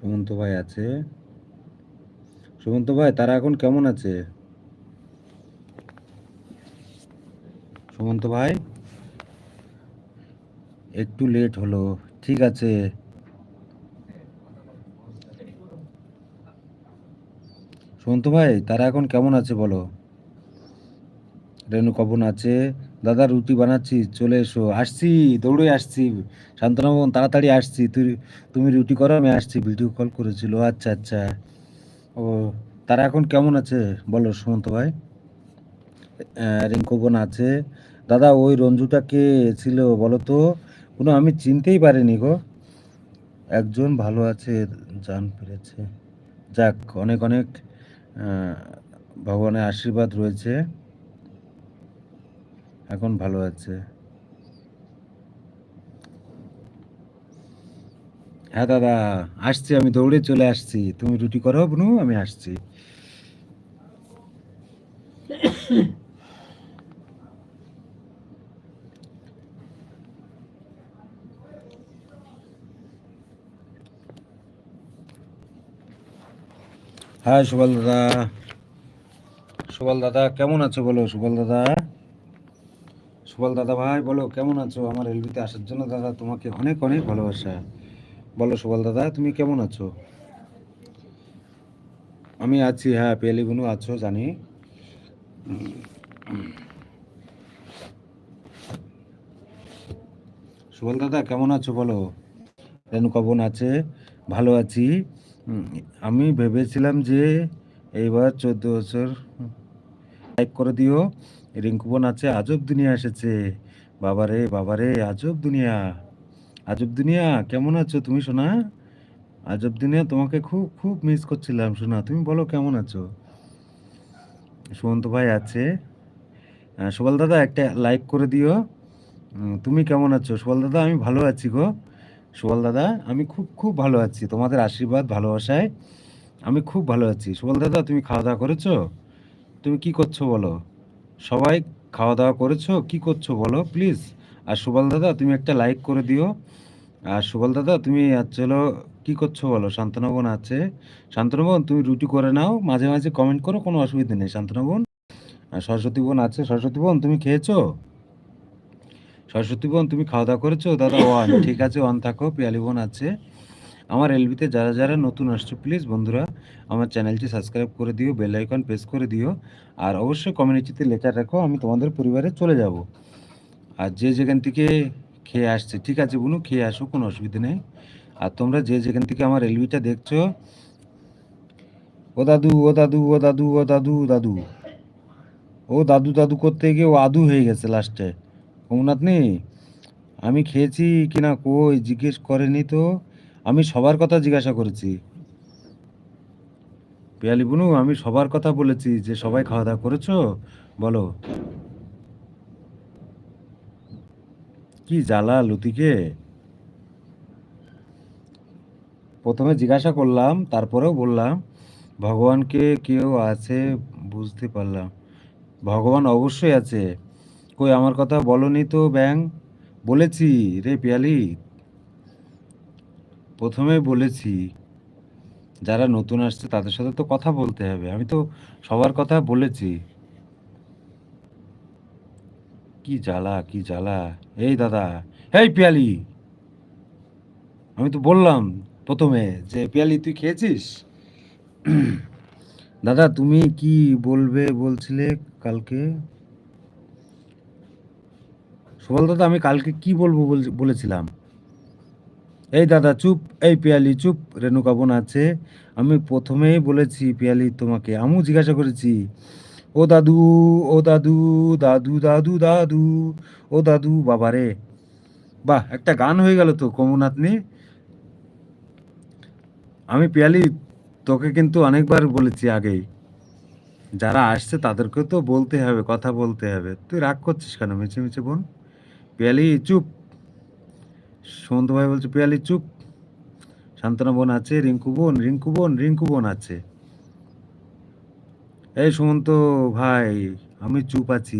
সুমন্ত ভাই আছে। সুমন্ত ভাই তারা এখন কেমন আছে? সুমন্ত ভাই একটু লেট হলো, ঠিক আছে। সুমন্ত ভাই তারা এখন কেমন আছে বলো। রেণু কবন আছে। দাদা রুটি বানাচ্ছি, চলে এসো। আসছি, দৌড়ে আসছি। শান্তনবন তাড়াতাড়ি আসছি। তুমি রুটি করো, আমি আসছি। ভিডিও কল করেছিল, আচ্ছা আচ্ছা। ও, তারা এখন কেমন আছে বলো সুমন্ত ভাই। রিঙ্কু বোন আছে। দাদা ওই রঞ্জুটা কে ছিল বলো তো? কোনো আমি চিনতেই পারিনি গো। একজন ভালো আছে, জান ফিরেছে। যাক, অনেক অনেক আহ, ভগবানের আশীর্বাদ রয়েছে, এখন ভালো আছে। হ্যাঁ দাদা, আসছি, আমি দৌড়ে চলে আসছি। তুমি রুটি করো বুনু, আমি আসছি। হ্যাঁ সুবল দাদা। সুবল দাদা কেমন আছো বলো সুবল দাদা। সুবল দাদা ভাই বলো কেমন আছো? আমার এলবিতে আসার জন্য দাদা তোমাকে অনেক অনেক ভালোবাসা। বলো সুবল দাদা তুমি কেমন আছো? আমি আছি, হ্যাঁ পিয়ালি বুনু আছো জানি। সুবল দাদা কেমন আছো বলো। রেণুকা বোন আছে, ভালো আছি। উম, আমি ভেবেছিলাম যে এইবার 14 বছর। লাইক করে দিও। রিঙ্কু বোন আছে, আজব দুনিয়া এসেছে। বাবারে বাবারে, আজব দুনিয়া। আজব দুনিয়া কেমন আছো তুমি সোনা? আজব দুনিয়া তোমাকে খুব খুব মিস করছিলাম সোনা, তুমি বলো কেমন আছো? সুমন্ত ভাই আছে। সুবল দাদা একটা লাইক করে দিও। তুমি কেমন আছো সুবল দাদা? আমি ভালো আছি গো। সুবল দাদা আমি খুব খুব ভালো আছি, তোমাদের আশীর্বাদ ভালোবাসায় আমি খুব ভালো আছি। সুবল দাদা তুমি খাওয়া দাওয়া করেছো? তুমি কি করছো বলো? সবাই খাওয়া দাওয়া করেছো? কি করছো বলো প্লিজ। আর সুবল দাদা তুমি একটা লাইক করে দিও। আর সুবল দাদা তুমি চলো, কি করছো বলো? শান্তনবন আছে। শান্তনবন তুমি রুটি করে নাও, মাঝে মাঝে কমেন্ট করো, কোনো অসুবিধা নেই শান্তনবন। আর সরস্বতী বোন আছে। সরস্বতী বোন তুমি খেয়েছো? সরস্বতী বোন তুমি খাওয়া দাওয়া করেছো? দাদা ওয়ান, ঠিক আছে ওয়ান থাকো। পিয়ালি বোন আছে। আমার এলবিতে যারা যারা নতুন আসছো প্লিজ বন্ধুরা আমার চ্যানেলটি সাবস্ক্রাইব করে দিও, বেল আইকন প্রেস করে দিও। আর অবশ্যই কমিউনিটিতে লেটার রাখো, আমি তোমাদের পরিবারে চলে যাব। আর যে যেখান থেকে খেয়ে আসছে, ঠিক আছে বুনু খেয়ে আসো, কোনো অসুবিধা নেই। আর তোমরা যে যেখান থেকে আমার এলবিটা দেখছো, ও দাদু ও দাদু ও দাদু ও দাদু দাদু, ও দাদু দাদু করতে গিয়ে ও আদু হয়ে গেছে লাস্টে। কমনাথনি, আমি খেয়েছি কিনা কই জিজ্ঞেস করেনি তো। আমি সবার কথা জিজ্ঞাসা করেছি। পিয়ালি বুনু আমি সবার কথা বলেছি যে সবাই খাওয়া দাওয়া করেছো বলো। কি জ্বালা লতিকে। প্রথমে জিজ্ঞাসা করলাম, তারপরেও বললাম ভগবানকে কেউ আছে, বুঝতে পারলাম। ভগবান অবশ্যই আছে। কই আমার কথা বলনি তো ব্যাং। বলেছি রে পিয়ালি, প্রথমে বলেছি যারা নতুন আসছে তাদের সাথে তো কথা বলতে হবে, আমি তো সবার কথা বলেছি। কি জ্বালা কি জ্বালা। এই দাদা, এই পিয়ালি, আমি তো বললাম প্রথমে যে পিয়ালি তুই খেয়েছিস। দাদা তুমি কি বলবে বলছিলে কালকে? সুবল দাদা আমি কালকে কি বলবো বলেছিলাম? এই দাদা চুপ। এই পিয়ালি চুপ। রেণুকা বোন আছে। আমি প্রথমেই বলেছি পিয়ালি, তোমাকে আমু জিজ্ঞাসা করেছি। ও দাদু ও দাদু, দাদু দাদু দাদু, ও দাদু বাবারে। বাহ, একটা গান হয়ে গেল তো কমুনাতনি। আমি পিয়ালি তোকে কিন্তু অনেকবার বলেছি আগেই, যারা আসছে তাদেরকে তো বলতে হবে, কথা বলতে হবে। তুই রাগ করছিস কেন মিছে মিছে বোন? পিয়ালি চুপ। সুমন্ত ভাই বলছে পিয়ালি চুপ। শান্তনা বোন আছে। রিঙ্কু বোন রিঙ্কু বোন রিঙ্কু বোন আছে। এই সুমন্ত ভাই, আমি চুপ আছি।